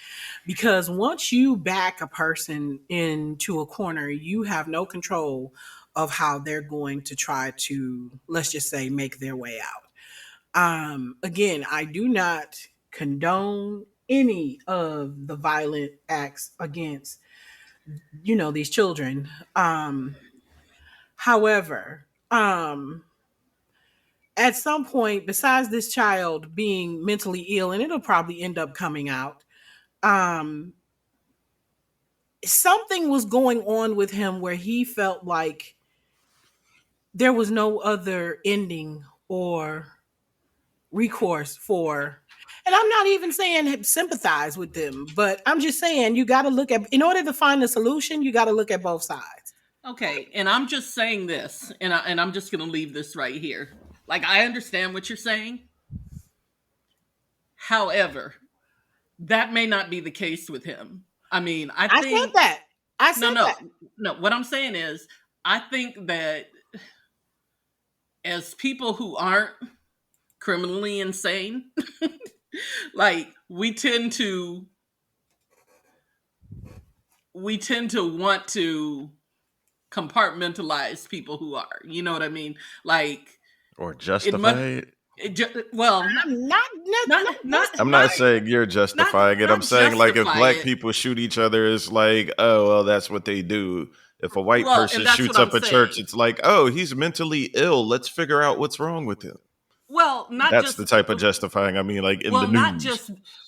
Because once you back a person into a corner, you have no control of how they're going to try to, let's just say, make their way out. Again, I do not condone any of the violent acts against these children. However, at some point, besides this child being mentally ill, and it'll probably end up coming out, um something was going on with him where he felt like there was no other ending or recourse for. And I'm not even saying sympathize with them, but I'm just saying you got to look at, in order to find a solution, you got to look at both sides. Okay, and I'm just saying this, and I'm just going to leave this right here. Like, I understand what you're saying. However, that may not be the case with him. I mean, I think said that. I said that. No. What I'm saying is, I think that as people who aren't criminally insane, like we tend to want to compartmentalize people who are, you know what I mean? Like, or justify it. Well, I'm not saying you're justifying it. I'm saying, like, if black people shoot each other, it's like, oh, well, that's what they do. If a white person shoots up a church, it's like, oh, he's mentally ill. Let's figure out what's wrong with him. Well, that's the type of justifying I mean, like in the news.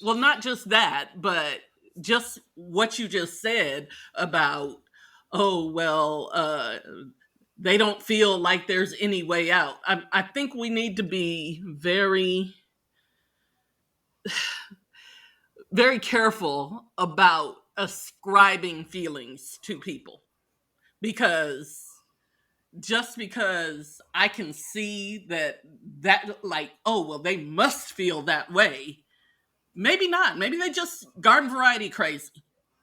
Not just that, but just what you just said about, oh, well, they don't feel like there's any way out. I think we need to be very, very careful about ascribing feelings to people. Because just because I can see that like, oh, well, they must feel that way. Maybe not. Maybe they just garden variety crazy.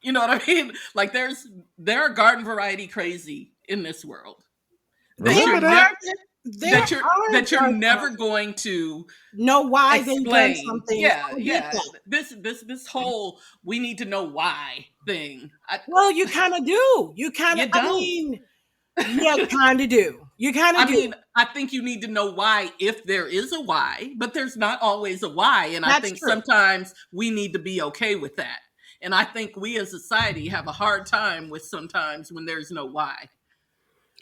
You know what I mean? Like there are garden variety crazy in this world. That you're never going to know why explain. They've done something. Yeah. This whole we need to know why thing. Well, you kind of do. You kind of. I mean, you kind of do. You kind of do. I mean, I think you need to know why if there is a why, but there's not always a why, and I think sometimes we need to be okay with that. And I think we as a society have a hard time with sometimes when there's no why.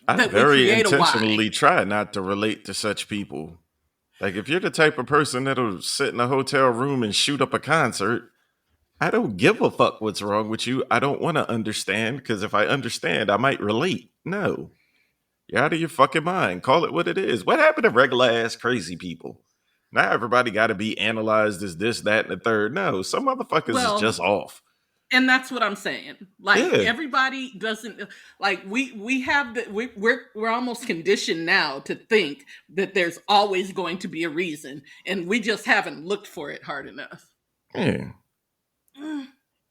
I very intentionally try not to relate to such people. Like, if you're the type of person that'll sit in a hotel room and shoot up a concert, I don't give a fuck what's wrong with you. I don't want to understand, because if I understand, I might relate. No. You're out of your fucking mind. Call it what it is. What happened to regular ass crazy people? Now everybody got to be analyzed as this, that, and the third. No, some motherfuckers is just off. And that's what I'm saying. Like, everybody doesn't, like, we have we're almost conditioned now to think that there's always going to be a reason, and we just haven't looked for it hard enough. Yeah.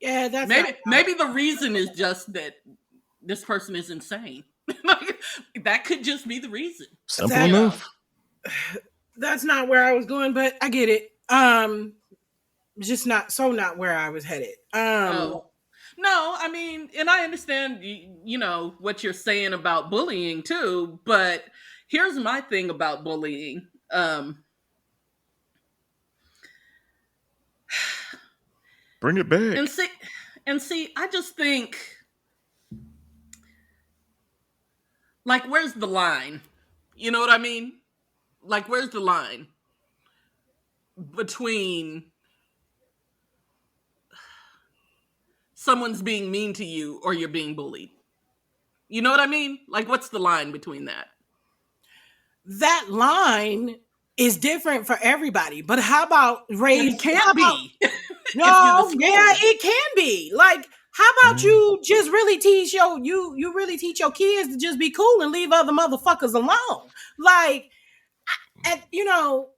Yeah, that's maybe the reason is just that this person is insane. That could just be the reason. Simple enough. That's not where I was going, but I get it. Just not where I was headed. No, I mean, and I understand, you know, what you're saying about bullying too, but here's my thing about bullying. Bring it back. And see, I just think, like, where's the line? You know what I mean? Like, where's the line between someone's being mean to you or you're being bullied? You know what I mean? Like, what's the line between that? That line is different for everybody. But how about raise? It can't be. No, yeah, it can be. Like, how about you just really teach you really teach your kids to just be cool and leave other motherfuckers alone? Like, you know,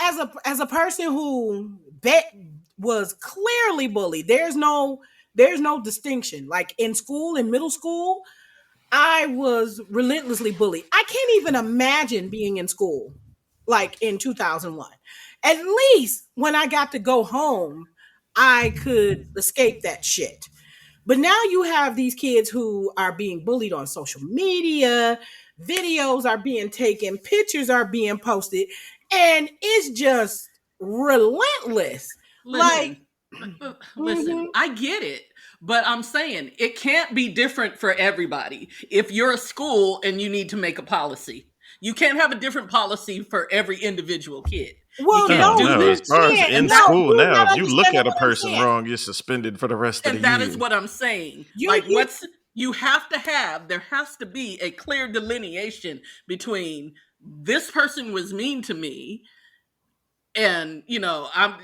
as a person who was clearly bullied, there's no distinction. Like in school, in middle school, I was relentlessly bullied. I can't even imagine being in school like in 2001. At least when I got to go home, I could escape that shit. But now you have these kids who are being bullied on social media, videos are being taken, pictures are being posted, and it's just relentless. Like, Listen, listen, mhm. I get it, but I'm saying it can't be different for everybody. If you're a school and you need to make a policy, you can't have a different policy for every individual kid. You Well, can't Oh no, do no, as you that. far as can't. in And No, that school you're now, not if you look understanding at a what I'm person saying. wrong, you're suspended for the rest of the and that is year. what I'm saying. You Like you what's you have to have there has to be a clear delineation between this person was mean to me and I'm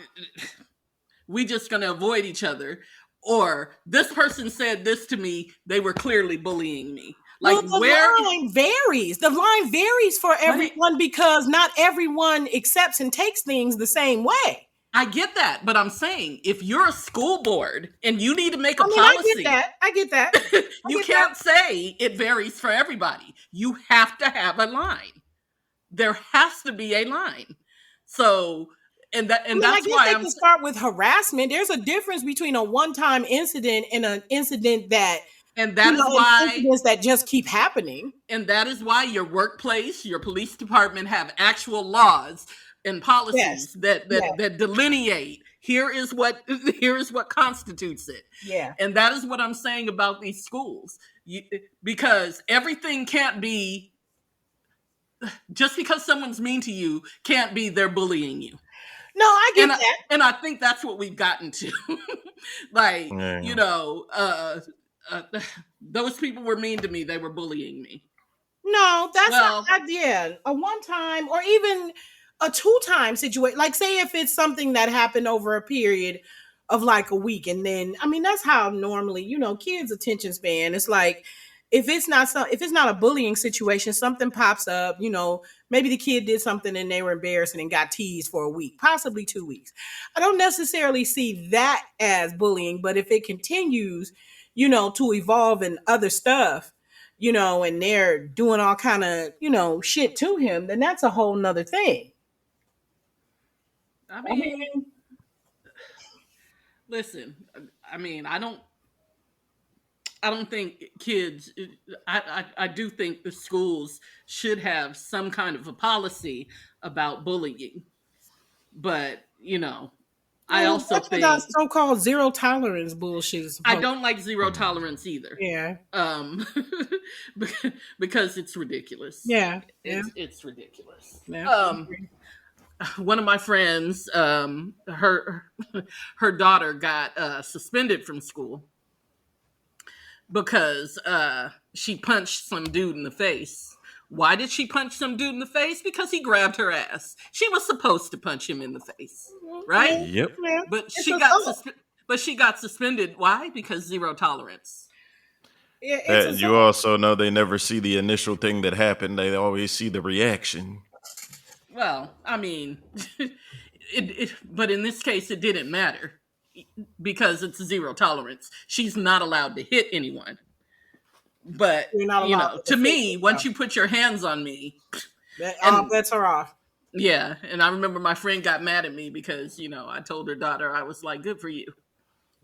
we just going to avoid each other, or this person said this to me, they were clearly bullying me. Like Well, where the line varies. The line varies for but it, everyone because not everyone accepts and takes things the same way. I get that, but I'm saying if you're a school board and you need to make a I mean, I get policy, that. I get that. I you get that. can't say it varies for everybody. You have to have a line. There has to be a line. So, I and mean, I that's guess why they can start with harassment. There's a difference between a one-time incident and an incident that, and that is and why incidents that just keep happening. your workplace, your police department have actual laws and Yes. policies that Yeah. delineate here is what constitutes it. Yeah. And that is what I'm saying about these schools. Because everything can't be just because someone's mean to you can't be they're bullying you. No, I get And that. I think that's what we've gotten to. Like, Yeah. uh, those people were mean to me, they were bullying me. No, that's Well, not, yeah, a one time or even a two-time situation. Like, say if it's something that happened over a period of like a week, and then I mean that's how normally kids' attention span. It's like if it's not a bullying situation, something pops up. Maybe the kid did something and they were embarrassed and got teased for a week, possibly 2 weeks. I don't necessarily see that as bullying, but if it continues, to evolve in other stuff, and they're doing all kind of, shit to him, then that's a whole nother thing. I I mean, mean, listen, I mean, I don't think kids. I do think the schools should have some kind of a policy about bullying, but I also that's what that think so-called zero tolerance bullshit is I supposed don't like zero Mm. tolerance either. to. Yeah. Um, because it's ridiculous. Yeah. Yeah. It's ridiculous. Yeah. One of my friends, her daughter got suspended from school because she punched some dude in the face. Why did she punch some dude in the face? Because he grabbed her ass. She was supposed to punch him in the face, right? Yeah. Yep. Yeah. But It's she got assault. suspended. Why? Because zero tolerance. Yeah, it's You assault. also know they never see the initial thing that happened. They always see the reaction. Well, I mean, but in this case, it didn't matter because it's zero tolerance. She's not allowed to hit anyone. But, You're not allowed to to defend me, once yourself. you put your hands on me, All and bets are off. yeah, and I remember my friend got mad at me because, I told her daughter, I was like, good for you.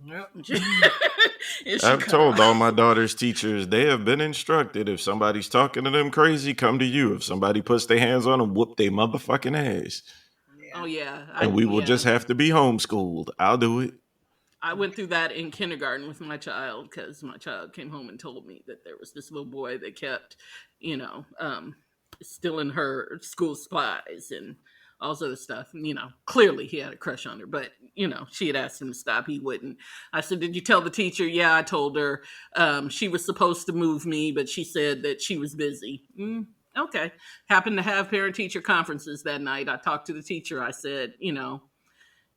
Yep. And she I've cut her told all off. my daughter's teachers they have been instructed if somebody's talking to them crazy, come to you. If somebody puts their hands on them, whoop their motherfucking ass. Oh, yeah. And we will just have to be homeschooled. I'll do it. I went through that in kindergarten with my child because my child came home and told me that there was this little boy that kept, stealing her school supplies and all this other stuff. Clearly he had a crush on her, but, she had asked him to stop. He wouldn't. I said, did you tell the teacher? Yeah, I told her. She was supposed to move me, but she said that she was busy. Okay. Happened to have parent teacher conferences that night. I talked to the teacher. I said,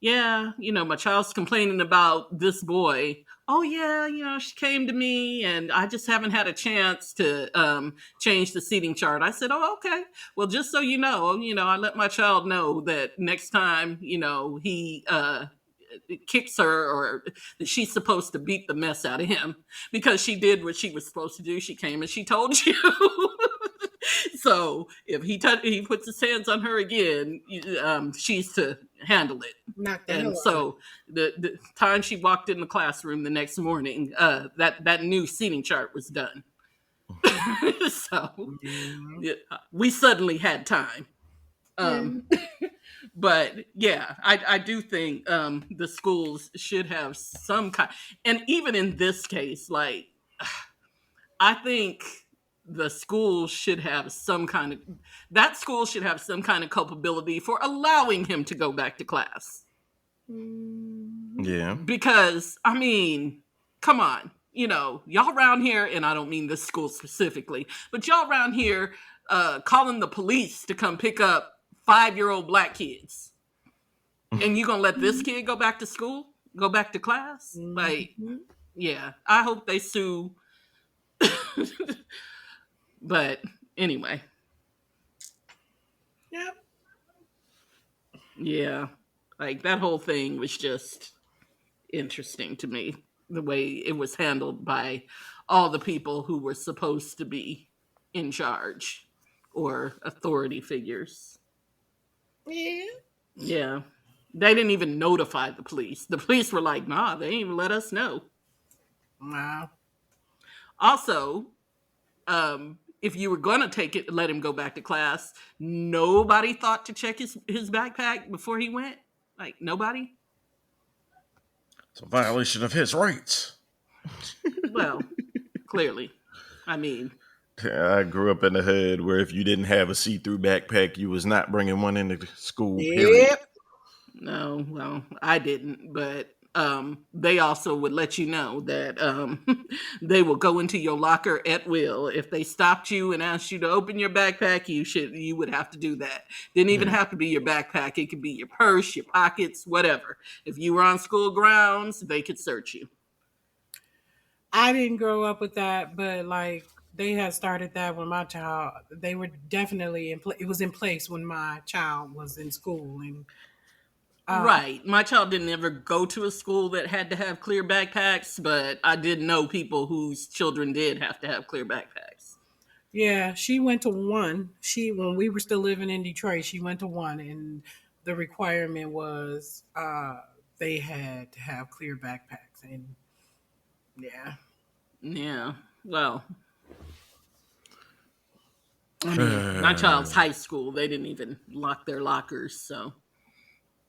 yeah, my child's complaining about this boy. Oh yeah, she came to me and I just haven't had a chance to change the seating chart. I said, oh, okay. Well, just so I let my child know that next time, he kicks her or that she's supposed to beat the mess out of him because she did what she was supposed to do. She came and she told you. So if he puts his hands on her again, she's to handle it. Knock the And hell out of so the time she walked in the classroom the next morning, that new seating chart was done. So it. yeah, we suddenly had time. Um, but yeah, I do think the schools should have some kind, and even in this case, like I think the school should have some kind of that school should have some kind of culpability for allowing him to go back to class. Yeah. Because I mean, come on, y'all around here, and I don't mean this school specifically, but y'all around here calling the police to come pick up 5-year-old black kids, and you gonna let this kid go back to school, go back to class? Like, yeah, I hope they sue. But anyway, Yep. yeah, like that whole thing was just interesting to me, the way it was handled by all the people who were supposed to be in charge or authority figures. Yeah. Yeah. They didn't even notify the police. The police were like, nah, they didn't even let us know. Wow. Also, if you were going to let him go back to class, nobody thought to check his backpack before he went. Like, nobody. It's a violation of his rights. Well, clearly. I mean, I grew up in the hood where if you didn't have a see-through backpack, you was not bringing one into school. Period. Yep. no, well, I didn't, but they also would let you know that they will go into your locker at will. If they stopped you and asked you to open your backpack, you would have to do that. Didn't even have to be your backpack. It could be your purse, your pockets, whatever. If you were on school grounds, they could search you. I didn't grow up with that, but like they had started that when my child. They were definitely it was in place when my child was in school, and Right. My child didn't ever go to a school that had to have clear backpacks, but I did know people whose children did have to have clear backpacks. yeah, she went to one. When we were still living in Detroit, she went to one, and the requirement was they had to have clear backpacks, and yeah, Yeah. Well, I mean, my child's high school, they didn't even lock their lockers, so.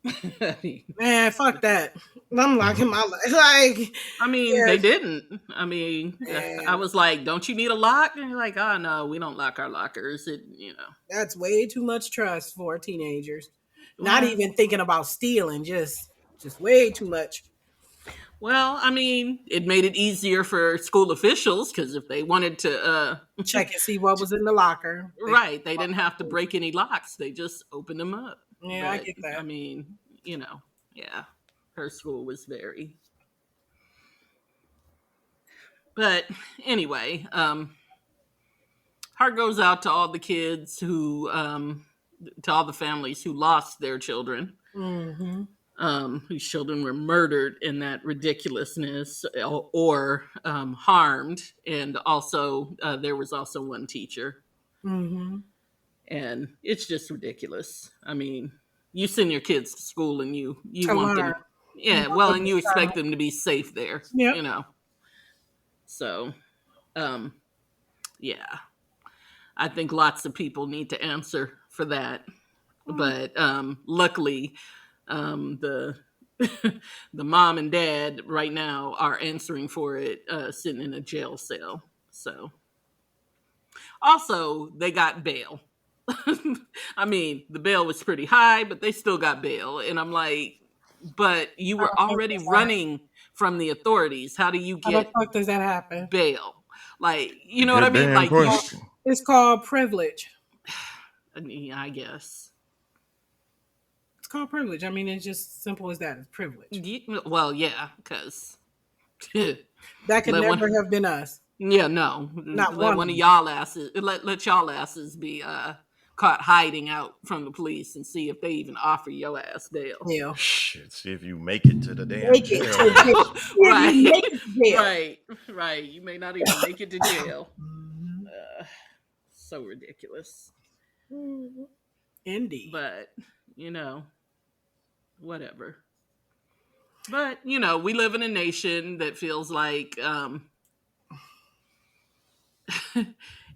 I mean, man, fuck that. I'm locking my like. Yeah, they didn't. I mean, man, I was like, "Don't you need a lock?" And you're like, "Oh no, we don't lock our lockers." that's way too much trust for teenagers. Not Well, even thinking about stealing, just way too much. well, I mean, it made it easier for school officials because if they wanted to, Check and see what was in the locker. right, they didn't have to break any locks; they just opened them up. Yeah, I But get that. I mean, yeah, her school was very. But anyway, heart goes out to all the kids to all the families who lost their children, Mm-hmm. whose children were murdered in that ridiculousness or harmed. And also, there was also one teacher. Mm-hmm. And it's just ridiculous. I mean, you send your kids to school and you To want learn. them, yeah, well, and you expect them to be safe there, Yep. So, yeah, I think lots of people need to answer for that. But luckily, the the mom and dad right now are answering for it, sitting in a jail cell. So, also they got bail. I mean, the bail was pretty high, but they still got bail. And I'm like, but you were already running from the authorities. How do you How the get fuck does that happen? bail? Like, you know what I Good mean? damn Like, question. It's called privilege. I guess. It's called privilege. I mean, it's just simple as that. It's privilege. Well, yeah, because That could let never one. have been us. Yeah, no. Not Let one one of of them. y'all asses let y'all asses be caught hiding out from the police and see if they even offer your ass bail. Hell. Shit, see if you make it to the damn Make it to jail. jail. If Right. you make it to jail. Right. You may not even make it to jail. Mhm. So ridiculous. Indeed. But, whatever. But, we live in a nation that feels like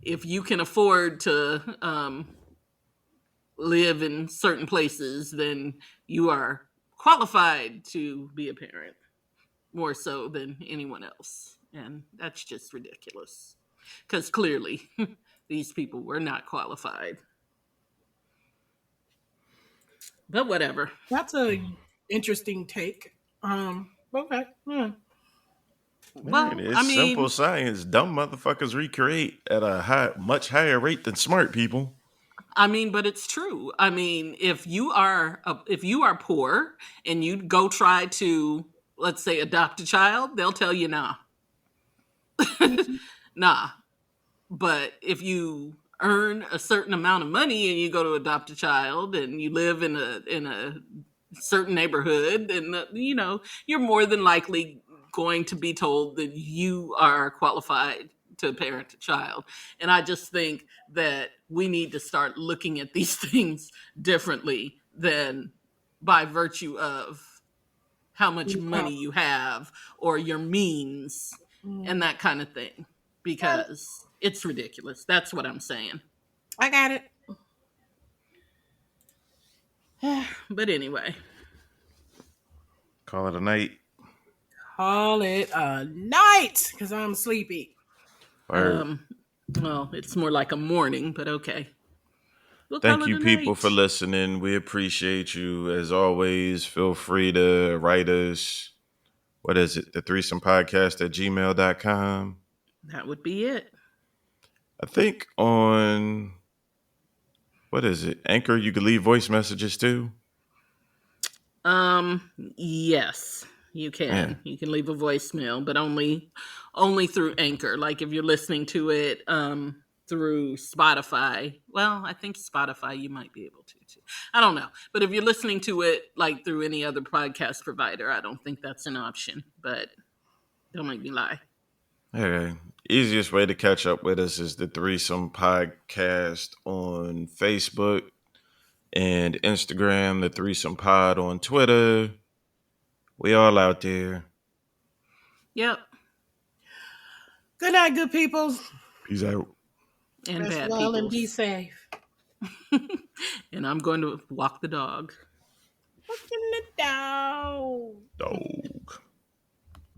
if you can afford to live in certain places, then you are qualified to be a parent more so than anyone else. And that's just ridiculous. Because clearly, these people were not qualified. But whatever. That's a interesting take. Okay. Yeah. Man, Well, I it's simple mean, science. Dumb motherfuckers recreate at a much higher rate than smart people. but it's true. I mean, if you are poor and you go try to, let's say, adopt a child, they'll tell you nah. Nah. But if you earn a certain amount of money and you go to adopt a child and you live in a certain neighborhood, then you're more than likely going to be told that you are qualified to parent a child. And I just think that we need to start looking at these things differently than by virtue of how much money you have or your means and that kind of thing, Got it. because it's ridiculous. That's what I'm saying. I got it. But anyway, Call it a night. Call it a night because I'm sleepy. Or well, it's more like a morning, but okay. We'll call thank it you, a people, night. for listening. We appreciate you as always. Feel free to write us. What is it? The threesome podcast at gmail.com. That would be it. I think on, what is it? Anchor, you can leave voice messages too. Yes, you Yeah. can. You can leave a voicemail, but only through Anchor. Like if you're listening to it through Spotify. Well, I think Spotify you might be able to too. I don't know. But if you're listening to it like through any other podcast provider, I don't think that's an option. But don't make me lie. Okay. Easiest way to catch up with us is the Threesome Podcast on Facebook and Instagram, the Threesome Pod on Twitter. We all out there. Yep. Good night, good people. Peace out. And Rest bad well and people. be safe. And I'm going to walk the dog. Walking it down. No.